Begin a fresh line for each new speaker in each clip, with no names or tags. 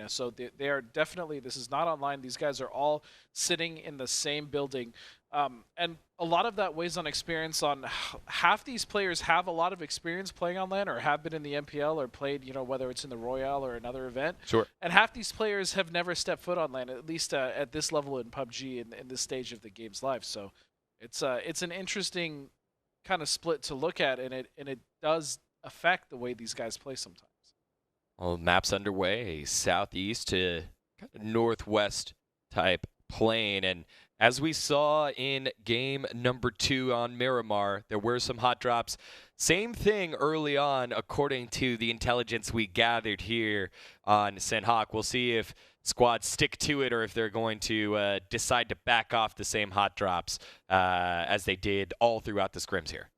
Arena. So they are definitely, this is not online. These guys are all sitting in the same building. And a lot of that weighs on experience. On half these players have a lot of experience playing on LAN or have been in the NPL or played, whether it's in the Royale or another event.
Sure.
And half these players have never stepped foot on LAN, at least at this level in PUBG in this stage of the game's life. So it's an interesting kind of split to look at, and it does affect the way these guys play sometimes.
Well, map's underway, a southeast to kind of northwest type plane, and as we saw in game number 2 on Miramar, there were some hot drops. Same thing early on, according to the intelligence we gathered here on Sanhok. We'll see if squads stick to it or if they're going to decide to back off the same hot drops as they did all throughout the scrims here.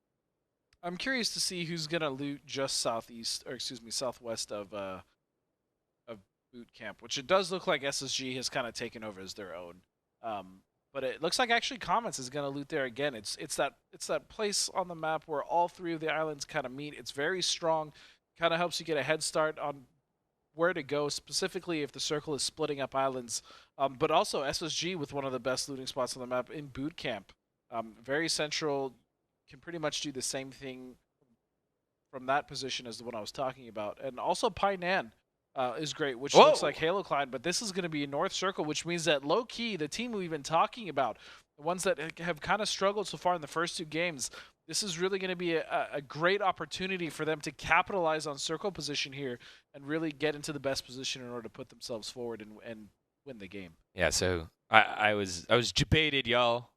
I'm curious to see who's gonna loot just southwest of boot camp, which it does look like SSG has kind of taken over as their own. But it looks like actually Comets is gonna loot there again. It's that place on the map where all 3 of the islands kind of meet. It's very strong, kind of helps you get a head start on where to go, specifically if the circle is splitting up islands. But also SSG with one of the best looting spots on the map in boot camp. Very central, can pretty much do the same thing from that position as the one I was talking about. And also Painan is great, which looks like Halo Klein, but this is going to be a North Circle, which means that low-key, the team we've been talking about, the ones that have kind of struggled so far in the first 2 games, this is really going to be a great opportunity for them to capitalize on circle position here and really get into the best position in order to put themselves forward and win the game.
Yeah, so I was debated, y'all.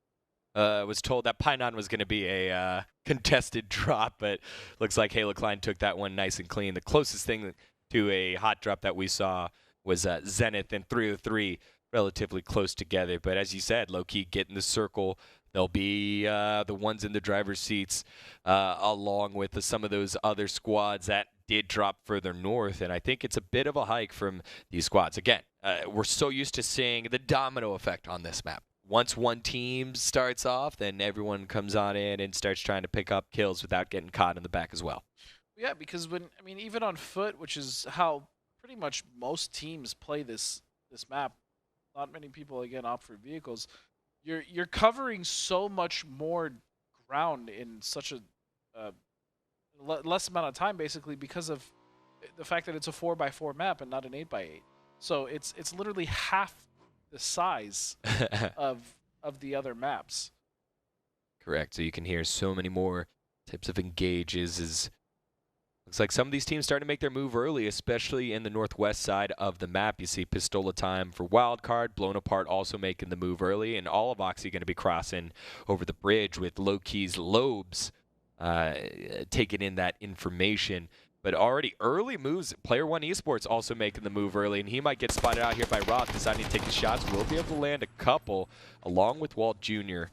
Was told that Painan was going to be a contested drop, but looks like Halo Klein took that one nice and clean. The closest thing to a hot drop that we saw was Zenith and 303, relatively close together. But as you said, low-key get in the circle. They'll be the ones in the driver's seats along with some of those other squads that did drop further north. And I think it's a bit of a hike from these squads. Again, we're so used to seeing the domino effect on this map. Once one team starts off, then everyone comes on in and starts trying to pick up kills without getting caught in the back as well.
Yeah, because even on foot, which is how pretty much most teams play this map, not many people again opt for vehicles. You're covering so much more ground in such a less amount of time, basically, because of the fact that it's a 4x4 map and not an 8x8. So it's literally half the size of the other maps.
Correct. So you can hear so many more types of engages. Looks like some of these teams starting to make their move early, especially in the northwest side of the map. You see Pistola Time for Wildcard, Blown Apart also making the move early, and all of Oxy going to be crossing over the bridge with Low-Key's Lobes taking in that information. But already early moves, Player One Esports also making the move early, and he might get spotted out here by Roth, deciding to take the shots. Will be able to land a couple, along with Walt Jr.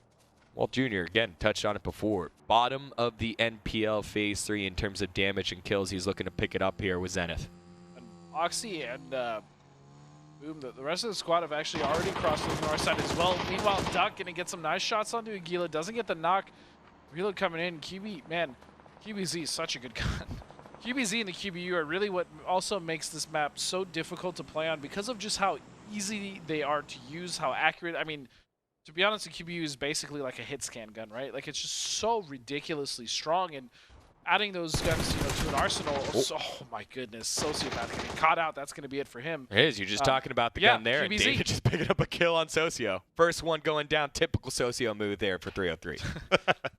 Walt Jr., again, touched on it before. Bottom of the NPL Phase 3 in terms of damage and kills. He's looking to pick it up here with Zenith.
And Oxy and Boom, the rest of the squad have actually already crossed to the north side as well. Meanwhile, Duck going to get some nice shots onto Aguila. Doesn't get the knock. Reload coming in. QB, man, QBZ is such a good gun. QBZ and the QBU are really what also makes this map so difficult to play on because of just how easy they are to use, how accurate. I mean, to be honest, the QBU is basically like a hit scan gun, right? Like, it's just so ridiculously strong, and adding those guns, to an arsenal. Oh my goodness, Sociopath getting caught out. That's going to be it for him.
It is. You're just talking about the gun there,
QBZ.
and David just picking up a kill on Socio. First one going down. Typical Socio move there for 303.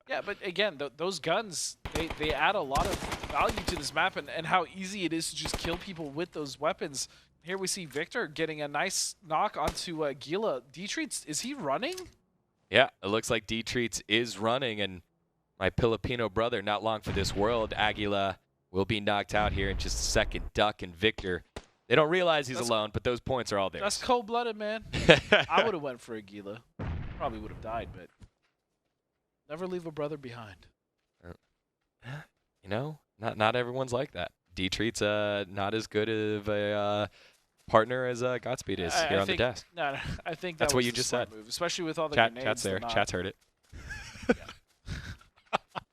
Yeah, but again, those guns, they add a lot of value to this map, and how easy it is to just kill people with those weapons. Here we see Victor getting a nice knock onto Gila. D-Treats, is he running?
Yeah, it looks like D-Treats is running, and my Filipino brother, not long for this world, Aguila, will be knocked out here in just a second. Duck and Victor, they don't realize he's alone, but those points are all theirs.
That's cold-blooded, man. I would have went for Aguila. Probably would have died, but never leave a brother behind.
Not everyone's like that. D-Treat's not as good of a partner as Godspeed is here on the desk.
No, I think
that's what you just said.
Move, especially with all the grenades.
Chat's there. Chat's heard it.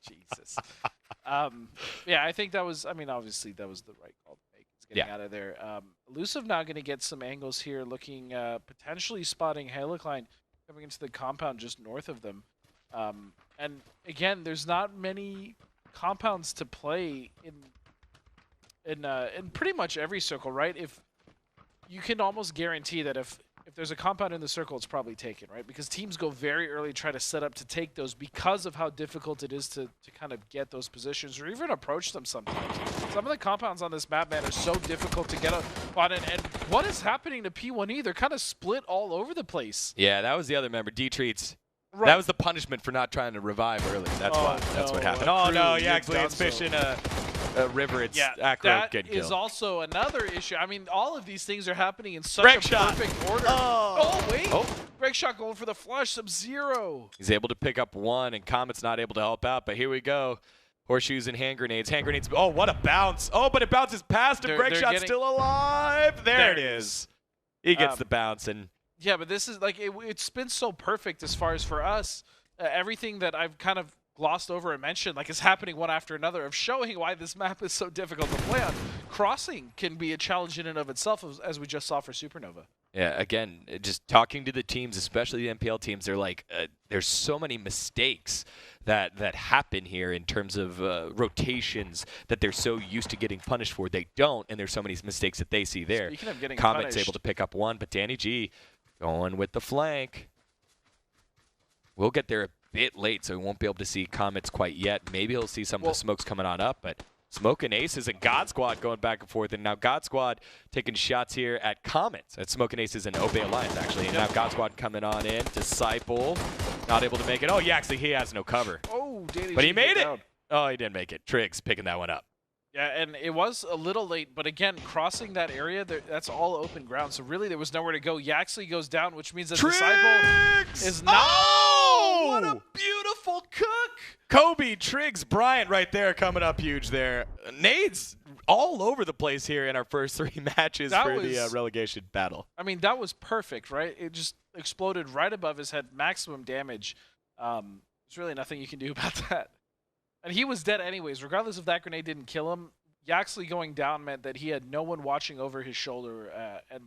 Jesus. Yeah, I think that was. I mean, obviously that was the right call to make. getting out of there. Elusive now going to get some angles here, looking potentially spotting Halocline coming into the compound just north of them. And again, there's not many compounds to play in pretty much every circle, right? If you can almost guarantee that if there's a compound in the circle, it's probably taken, right? Because teams go very early, try to set up to take those because of how difficult it is to kind of get those positions or even approach them sometimes. Some of the compounds on this map, man, are so difficult to get on. And what is happening to P1E? They're kind of split all over the place.
Yeah, that was the other member, D-Treats.
Right.
That was the punishment for not trying to revive early. That's why. That's what happened. Oh, no, yeah, actually, it's fishing a river. It's Acro getting killed.
That is also another issue. I mean, all of these things are happening in such
Break
a
shot.
perfect order.
Oh,
wait.
Oh.
Break shot going for the flush, Sub-Zero.
He's able to pick up one, and Comet's not able to help out. But here we go. Horseshoes and hand grenades. Hand grenades. Oh, what a bounce. Oh, but it bounces past him. Break shot still alive. There it is. He gets the bounce. And
yeah, but this is like, it's been so perfect as far as for us. Everything that I've kind of glossed over and mentioned like is happening one after another of showing why this map is so difficult to play on. Crossing can be a challenge in and of itself, as we just saw for Supernova.
Yeah, again, just talking to the teams, especially the NPL teams, they're like, there's so many mistakes that happen here in terms of rotations that they're so used to getting punished for. They don't, and there's so many mistakes that they see there.
Speaking of getting
Comet's
punished,
able to pick up one, but Danny G going with the flank. We'll get there a bit late, so we won't be able to see Comets quite yet. Maybe he'll see some of the smokes coming on up, but Smoke and Aces and God Squad going back and forth, and now God Squad taking shots here at Comets. At Smoke and Aces and Obey Alliance, actually. And now God Squad coming on in. Disciple not able to make it. Oh, yeah, actually, he has no cover.
Oh, Danny
but
G
he made it.
Down.
Oh, he didn't make it. Triggs picking that one up.
Yeah, and it was a little late, but again, crossing that area, that's all open ground. So really, there was nowhere to go. Yaxley goes down, which means that Disciple is not.
Oh!
What a beautiful cook!
Kobe, Triggs, Bryant right there coming up huge there. Nades all over the place here in our first three matches for the relegation battle.
I mean, that was perfect, right? It just exploded right above his head, maximum damage. There's really nothing you can do about that. And he was dead anyways. Regardless if that grenade didn't kill him, Yaxley going down meant that he had no one watching over his shoulder and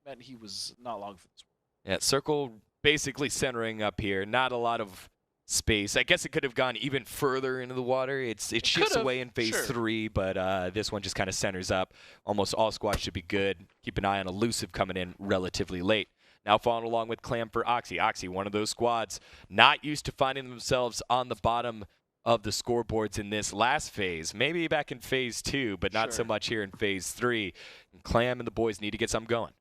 meant he was not long for this one.
Yeah, circle basically centering up here. Not a lot of space. I guess it could have gone even further into the water. It shifts away in phase 3, but this one just kind of centers up. Almost all squads should be good. Keep an eye on Elusive coming in relatively late. Now following along with Clam for Oxy. Oxy, one of those squads not used to finding themselves on the bottom of the scoreboards in this last phase. Maybe back in phase 2, but not so much here in phase 3. And Clam and the boys need to get something going.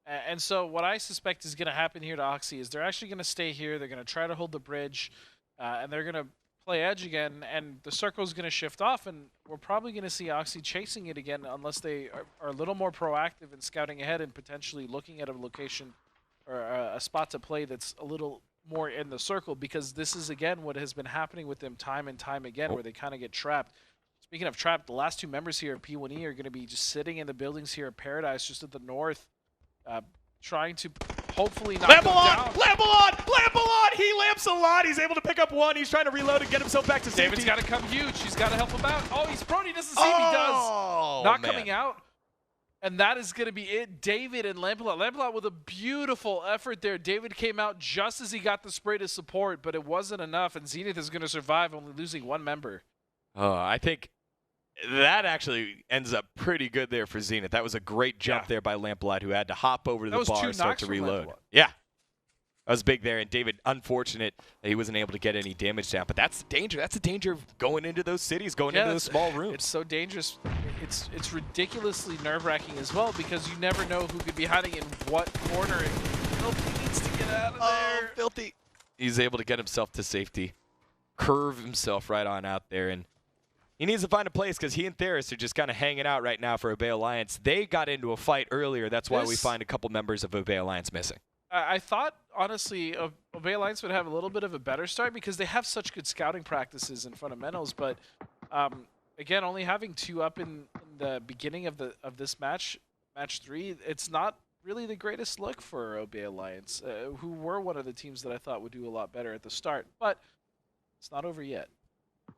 And so what I suspect is going to happen here to Oxy is they're actually going to stay here. They're going to try to hold the bridge, and they're going to play edge again, and the circle's going to shift off, and we're probably going to see Oxy chasing it again unless they are a little more proactive in scouting ahead and potentially looking at a location or a spot to play that's a little more in the circle, because this is, again, what has been happening with them time and time again, where they kind of get trapped. Speaking of trapped, the last two members here at P1E are going to be just sitting in the buildings here at Paradise, just at the north, trying to hopefully knock them down.
Lambalon! He lamps a lot. He's able to pick up one. He's trying to reload and get himself back to safety.
David's got to come huge. He's got to help him out. Oh, he's prone. He doesn't see if he does. Not coming out. And that is going to be it. David and Lambalot. Lambalot with a beautiful effort there. David came out just as he got the spray to support, but it wasn't enough, and Zenith is going to survive, only losing one member.
Oh, I think that actually ends up pretty good there for Zenith. That was a great jump there by Lambalot, who had to hop over to the bar and start to reload. Yeah. That was big there, and David, unfortunate that he wasn't able to get any damage down. But that's the danger. That's the danger of going into those cities, going into those small rooms.
It's so dangerous. It's ridiculously nerve-wracking as well, because you never know who could be hiding in what corner. And Filthy needs to get out of there.
Filthy. He's able to get himself to safety, curve himself right on out there, and he needs to find a place, because he and Theris are just kind of hanging out right now for Obey Alliance. They got into a fight earlier. That's why we find a couple members of Obey Alliance missing.
I thought, honestly, Obey Alliance would have a little bit of a better start because they have such good scouting practices and fundamentals. But, again, only having two up in the beginning of this match 3, it's not really the greatest look for Obey Alliance, who were one of the teams that I thought would do a lot better at the start. But it's not over yet.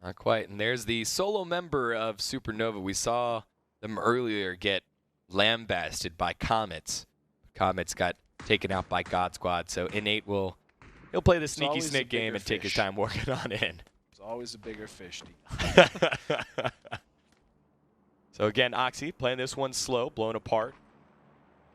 Not quite. And there's the solo member of Supernova. We saw them earlier get lambasted by Comets. Comets got taken out by God Squad, so Innate he'll play the sneaky snake game and take his time working on in.
There's always a bigger fish.
So again, Oxy playing this one slow, blown apart.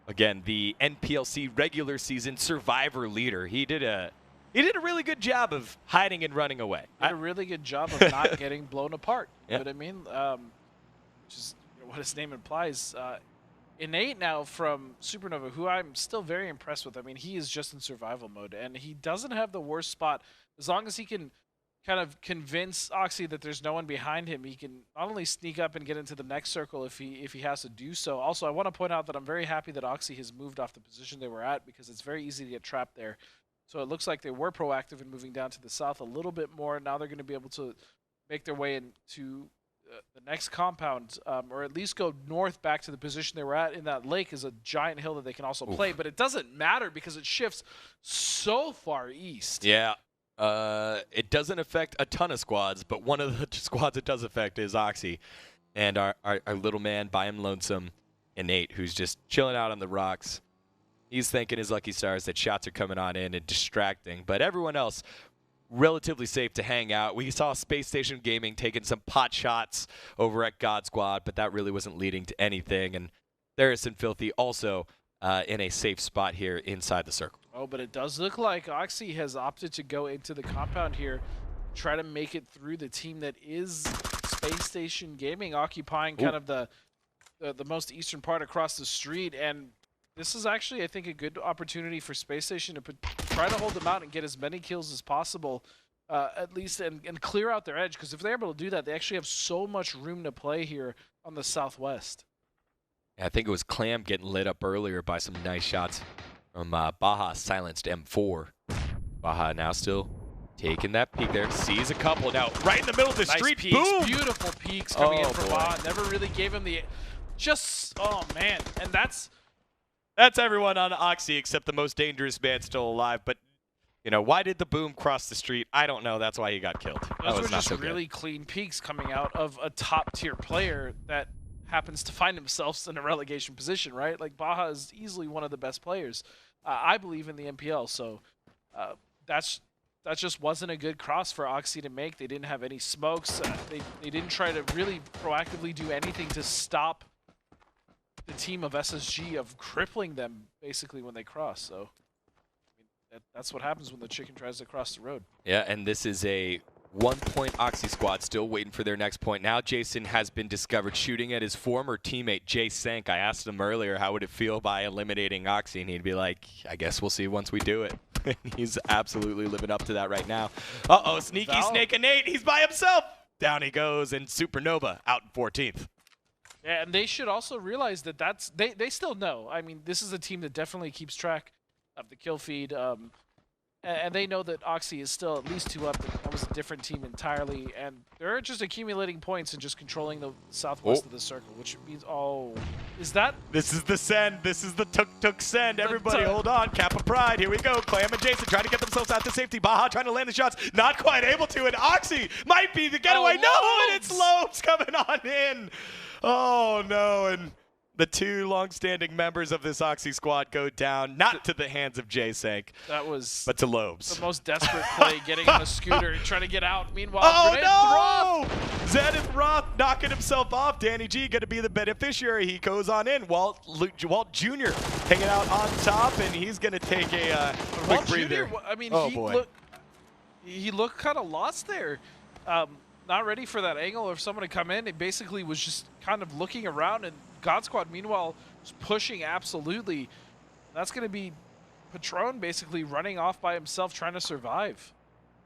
Again, the NPLC regular season survivor leader. He did a really good job of hiding and running away.
Did a really good job of not getting blown apart. You know what I mean? Which is what his name implies. Innate now from Supernova, who I'm still very impressed with. I mean, he is just in survival mode, and he doesn't have the worst spot. As long as he can kind of convince Oxy that there's no one behind him, he can not only sneak up and get into the next circle if he has to do so. Also, I want to point out that I'm very happy that Oxy has moved off the position they were at, because it's very easy to get trapped there. So it looks like they were proactive in moving down to the south a little bit more. Now they're going to be able to make their way into the next compound, or at least go north back to the position they were at. In that lake is a giant hill that they can also play, but it doesn't matter because it shifts so far east.
Yeah. It doesn't affect a ton of squads, but one of the squads it does affect is Oxy. And our little man by him lonesome, Innate, who's just chilling out on the rocks. He's thanking his lucky stars that shots are coming on in and distracting. But everyone else, relatively safe to hang out. We saw Space Station Gaming taking some pot shots over at God Squad, but that really wasn't leading to anything. And Theris and Filthy also in a safe spot here inside the circle.
Oh, but it does look like Oxy has opted to go into the compound here, try to make it through the team that is Space Station Gaming, occupying kind of the most eastern part across the street. And this is actually, I think, a good opportunity for Space Station to try to hold them out and get as many kills as possible, at least, and clear out their edge. Because if they're able to do that, they actually have so much room to play here on the southwest.
Yeah, I think it was Clam getting lit up earlier by some nice shots from Baja silenced M4. Baja now still taking that peek there. Sees a couple now right in the middle of the street.
Peaks,
boom!
Beautiful peaks coming in from Baja. Never really gave him the... oh, man. And that's
everyone on Oxy except the most dangerous man still alive. But, you know, why did the boom cross the street? I don't know. That's why he got killed.
Those were just really clean peaks coming out of a top-tier player that happens to find themselves in a relegation position, right? Like, Baja is easily one of the best players, I believe, in the NPL. So that just wasn't a good cross for Oxy to make. They didn't have any smokes. They didn't try to really proactively do anything to stop the team of SSG of crippling them basically when they cross. So I mean, that's what happens when the chicken tries to cross the road.
Yeah, and this is a 1-point Oxy squad still waiting for their next point. Now Jason has been discovered shooting at his former teammate Jay Sank. I asked him earlier how would it feel by eliminating Oxy, and he'd be like, I guess we'll see once we do it. He's absolutely living up to that right now. Uh-oh, sneaky snake Innate. He's by himself. Down he goes, and Supernova out in 14th.
Yeah, and they should also realize that they still know. I mean, this is a team that definitely keeps track of the kill feed, and they know that Oxy is still at least 2 up. That was a different team entirely, and they're just accumulating points and just controlling the southwest of the circle, which means, is that?
This is the send. This is the tuk-tuk send. Everybody hold on. Cap of Pride. Here we go. Clam and Jason trying to get themselves out to safety. Baja trying to land the shots. Not quite able to, and Oxy might be the getaway. No, and it's Lopes coming on in. Oh, no, and the 2 long-standing members of this Oxy squad go down, not to the hands of Jay Sank, but to Lobes.
The most desperate play, getting on a scooter and trying to get out. Meanwhile,
Zenith Roth knocking himself off. Danny G going to be the beneficiary. He goes on in. Walt Jr. hanging out on top, and he's going to take a quick breather.
Jr., I mean, he looked kind of lost there. Not ready for that angle or someone to come in. It basically was just kind of looking around, and God Squad, meanwhile, was pushing absolutely. That's going to be Patron basically running off by himself trying to survive.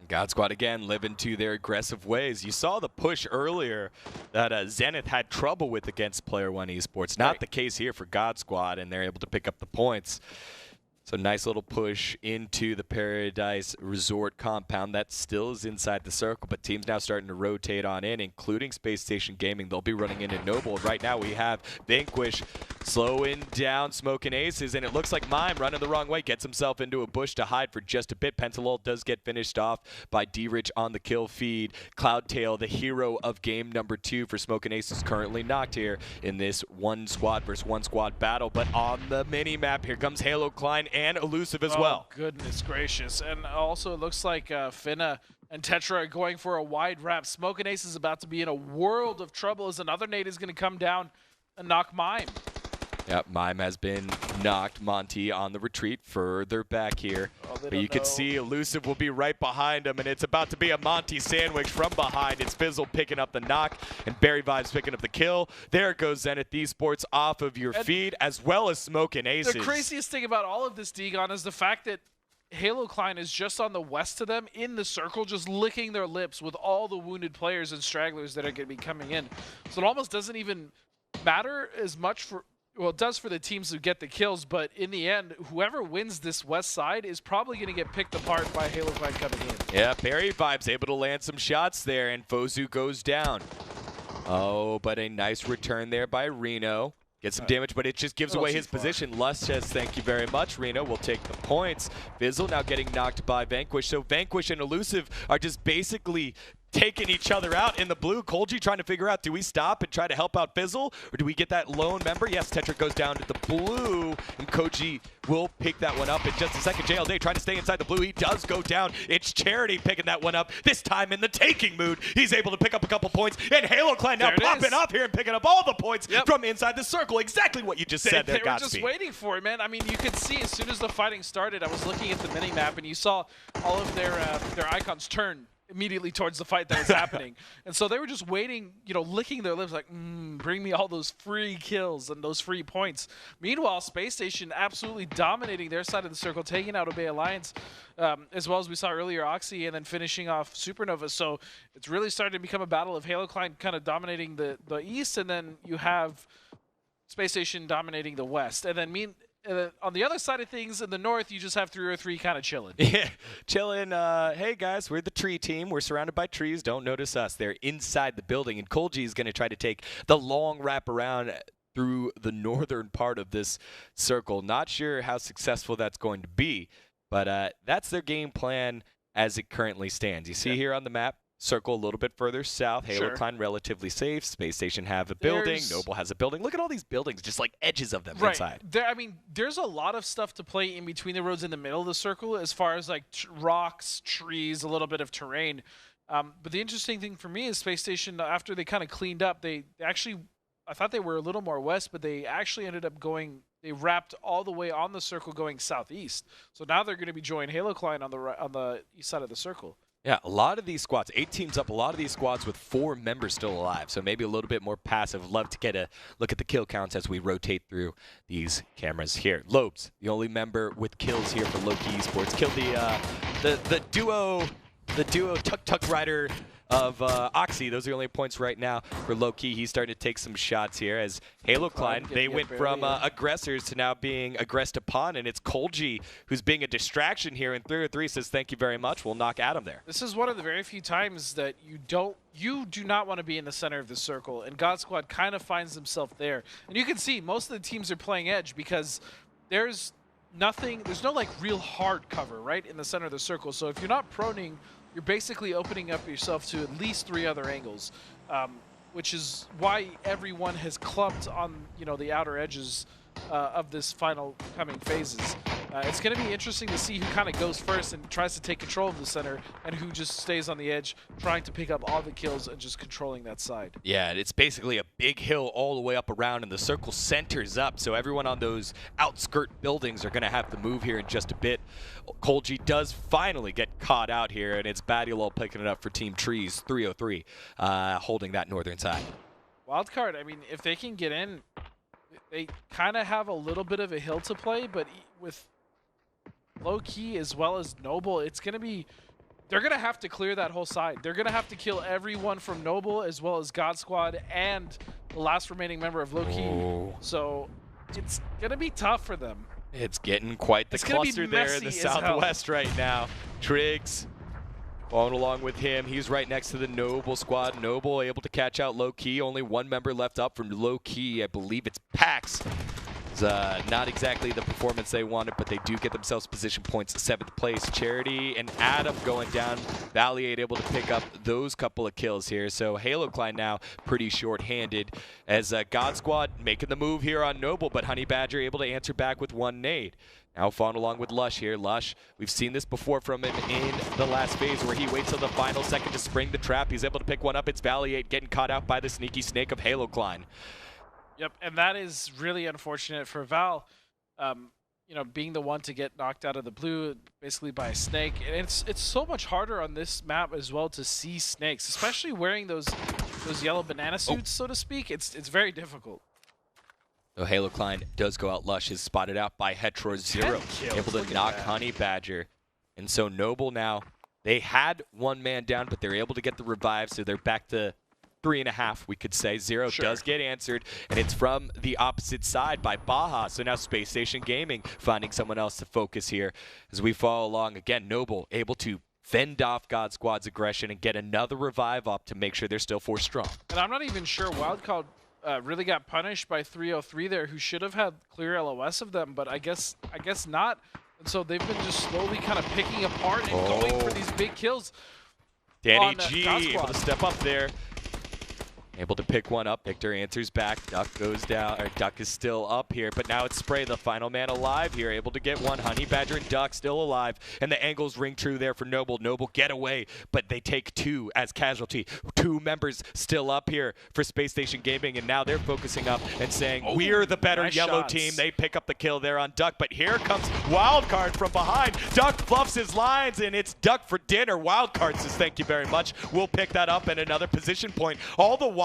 God Squad again living to their aggressive ways. You saw the push earlier that Zenith had trouble with against Player One Esports. Not the case here for God Squad, and they're able to pick up the points. So nice little push into the Paradise Resort compound. That still is inside the circle, but teams now starting to rotate on in, including Space Station Gaming. They'll be running into Noble. Right now we have Vanquish slowing down Smoking Aces, and it looks like Mime running the wrong way. Gets himself into a bush to hide for just a bit. Pentalol does get finished off by D-Rich on the kill feed. Cloudtail, the hero of game number 2 for Smoking Aces, currently knocked here in this one squad versus one squad battle. But on the mini-map, here comes Halo Klein and Elusive as well.
Goodness gracious. And also it looks like Finna and Tetra are going for a wide wrap. Smoking Ace is about to be in a world of trouble as another nade is going to come down and knock Mime.
Yep, Mime has been knocked. Monty on the retreat further back here. But you can see Elusive will be right behind him, and it's about to be a Monty sandwich from behind. It's Fizzle picking up the knock, and Barry Vibes picking up the kill. There goes Zenith Esports off of your feed, as well as Smoking Aces.
The craziest thing about all of this, Degon, is the fact that Halo Klein is just on the west of them in the circle, just licking their lips with all the wounded players and stragglers that are going to be coming in. So it almost doesn't even matter as much for... Well, it does for the teams who get the kills, but in the end, whoever wins this west side is probably going to get picked apart by Halo Klein coming in.
Yeah, Barry Vibes able to land some shots there, and Fozu goes down. Oh, but a nice return there by Reno. Get some damage, but it just gives away his position. Lust says, thank you very much. Reno will take the points. Fizzle now getting knocked by Vanquish. So Vanquish and Elusive are just basically taking each other out in the blue. Kolji trying to figure out, do we stop and try to help out Fizzle, or do we get that lone member? Yes, Tetra goes down to the blue, and Koji will pick that one up in just a second. JLD trying to stay inside the blue. He does go down. It's Charity picking that one up, this time in the taking mood. He's able to pick up a couple points, and Halo Clan now popping up here and picking up all the points from inside the circle. Exactly what you just said there,
They were just waiting for it, man. I mean, you could see as soon as the fighting started, I was looking at the mini-map, and you saw all of their icons turn immediately towards the fight that was happening. And so they were just waiting, you know, licking their lips like, bring me all those free kills and those free points. Meanwhile, Space Station absolutely dominating their side of the circle, taking out Obey Alliance, as well as we saw earlier Oxy, and then finishing off Supernova. So it's really starting to become a battle of Halo Klein kind of dominating the east, and then you have Space Station dominating the west. And then on the other side of things, in the north, you just have 303 kind of chilling.
Yeah, chilling. Hey, guys, we're the tree team. We're surrounded by trees. Don't notice us. They're inside the building, and Kolji is going to try to take the long wrap around through the northern part of this circle. Not sure how successful that's going to be, but that's their game plan as it currently stands. You see here on the map, circle a little bit further south. Halo Klein relatively safe. Space Station have a building. Noble has a building. Look at all these buildings, just like edges of them inside.
I mean, there's a lot of stuff to play in between the roads in the middle of the circle as far as like rocks, trees, a little bit of terrain. But the interesting thing for me is Space Station, after they kind of cleaned up, they actually, I thought they were a little more west, but they actually ended up going, they wrapped all the way on the circle going southeast. So now they're going to be joining Halo Klein on the east side of the circle.
Yeah, a lot of these squads, 8 teams up, a lot of these squads with 4 members still alive, so maybe a little bit more passive. Love to get a look at the kill counts as we rotate through these cameras here. Lobes, the only member with kills here for Low-Key Esports, killed the duo Tuk Rider of Oxy. Those are the only points right now for Low-Key. He's starting to take some shots here as Halo Klein, they went from aggressors to now being aggressed upon, and it's Kolji who's being a distraction here, and 303 says thank you very much. We'll knock Adam there.
This is one of the very few times that you do not want to be in the center of the circle, and God Squad kind of finds himself there. And you can see most of the teams are playing edge because there's no like real hard cover right in the center of the circle. So if you're not proning, you're basically opening up yourself to at least 3 other angles, which is why everyone has clumped on, you know, the outer edges of this final coming phases. It's going to be interesting to see who kind of goes first and tries to take control of the center, and who just stays on the edge trying to pick up all the kills and just controlling that side.
Yeah, it's basically a big hill all the way up around, and the circle centers up, so everyone on those outskirt buildings are going to have to move here in just a bit. Kolji does finally get caught out here, and it's Badiolol picking it up for Team Trees, 303, holding that northern side.
Wildcard, I mean, if they can get in, they kind of have a little bit of a hill to play, but with Low-Key as well as Noble, it's going to be, they're going to have to clear that whole side. They're going to have to kill everyone from Noble as well as God Squad and the last remaining member of Low-Key. So it's going to be tough for them.
It's getting quite the cluster there in the southwest right now. Triggs following along with him. He's right next to the Noble squad. Noble able to catch out Low Key. Only one member left up from Low Key. I believe it's Pax. It's not exactly the performance they wanted, but they do get themselves position points to 7th place. Charity and Adam going down. Valiant able to pick up those couple of kills here. So Halo Klein now pretty short-handed as God Squad making the move here on Noble, but Honey Badger able to answer back with one nade. Now following along with Lush here. Lush, we've seen this before from him in the last phase where he waits till the final second to spring the trap. He's able to pick one up. It's Valiant getting caught out by the sneaky snake of Halo Klein.
Yep, and that is really unfortunate for Val, you know, being the one to get knocked out of the blue basically by a snake. And it's so much harder on this map as well to see snakes, especially wearing those yellow banana suits, so to speak. It's very difficult.
So Halo Klein does go out. Lush is spotted out by Hetro Zero, able to knock Honey Badger. And so Noble now, they had one man down, but they're able to get the revive, so they're back to 3.5, we could say. Zero does get answered, and it's from the opposite side by Baja. So now Space Station Gaming finding someone else to focus here as we follow along. Again, Noble able to fend off God Squad's aggression and get another revive up to make sure they're still 4 strong.
And I'm not even sure Wildcard really got punished by 303 there, who should have had clear LOS of them, but I guess not. And so they've been just slowly kind of picking apart and going for these big kills.
Danny G able to step up there. Able to pick one up. Victor answers back. Duck goes down, or Duck is still up here, but now it's Spray, the final man alive here, able to get one. Honey Badger and Duck still alive, and the angles ring true there for Noble. Noble get away, but they take 2 as casualty. 2 members still up here for Space Station Gaming, and now they're focusing up and saying, we're the better yellow team. They pick up the kill there on Duck, but here comes Wildcard from behind. Duck fluffs his lines, and it's Duck for dinner. Wildcard says, thank you very much. We'll pick that up at another position point. All the while,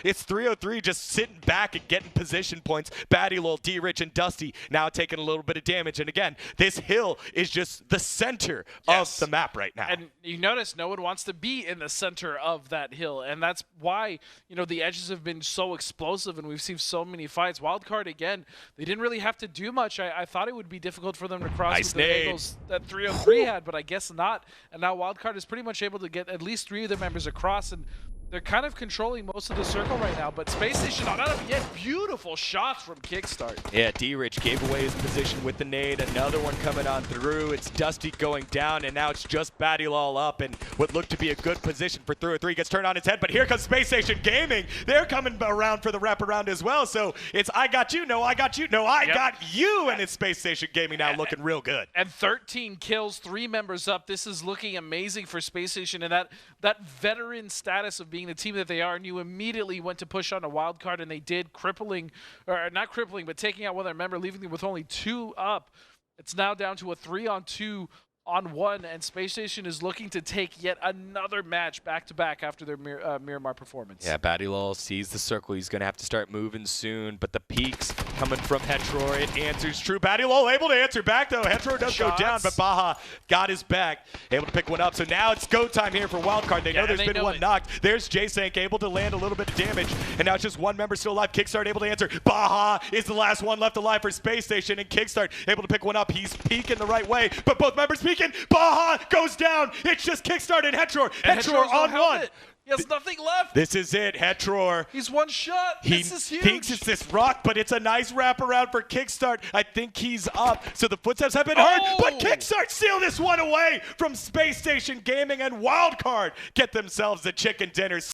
it's 303 just sitting back and getting position points. Battylol, D-Rich, and Dusty now taking a little bit of damage. And again, this hill is just the center of the map right now.
And you notice no one wants to be in the center of that hill. And that's why, you know, the edges have been so explosive and we've seen so many fights. Wildcard, again, they didn't really have to do much. I thought it would be difficult for them to cross with the angles that 303 had, but I guess not. And now Wildcard is pretty much able to get at least 3 of their members across, and they're kind of controlling most of the circle right now, but Space Station not out of yet. Beautiful shots from Kickstart.
Yeah, D-Rich gave away his position with the nade. Another one coming on through. It's Dusty going down, and now it's just Battylol up, and what looked to be a good position for 303 gets turned on its head, but here comes Space Station Gaming. They're coming around for the wraparound as well, so it's I got you, no, I got you, no, I got you, and it's Space Station Gaming now looking real good.
And 13 kills, 3 members up. This is looking amazing for Space Station, and that veteran status of being the team that they are, and you immediately went to push on a wild card, and they did, crippling, or not crippling, but taking out one of their members, leaving them with only 2 up. It's now down to a 3-on-2 on 1, and Space Station is looking to take yet another match back-to-back after their Miramar performance.
Yeah, Battylol sees the circle. He's going to have to start moving soon, but the peaks coming from Hetro. It answers true. Battylol able to answer back, though. Hetro does go down, but Baja got his back, able to pick one up. So now it's go time here for Wildcard. They know there's been one knocked. There's J-Sank able to land a little bit of damage, and now it's just one member still alive. Kickstart able to answer. Baja is the last one left alive for Space Station, and Kickstart able to pick one up. He's peeking the right way, but both members peeking. Baja goes down. It's just Kickstart and Hetro. Hetro on 1.
He has nothing left.
This is it, Hetro.
He's one shot. This is huge.
He thinks it's this rock, but it's a nice wraparound for Kickstart. I think he's up, so the footsteps have been heard, but Kickstart steal this one away from Space Station Gaming, and Wildcard get themselves a chicken dinner.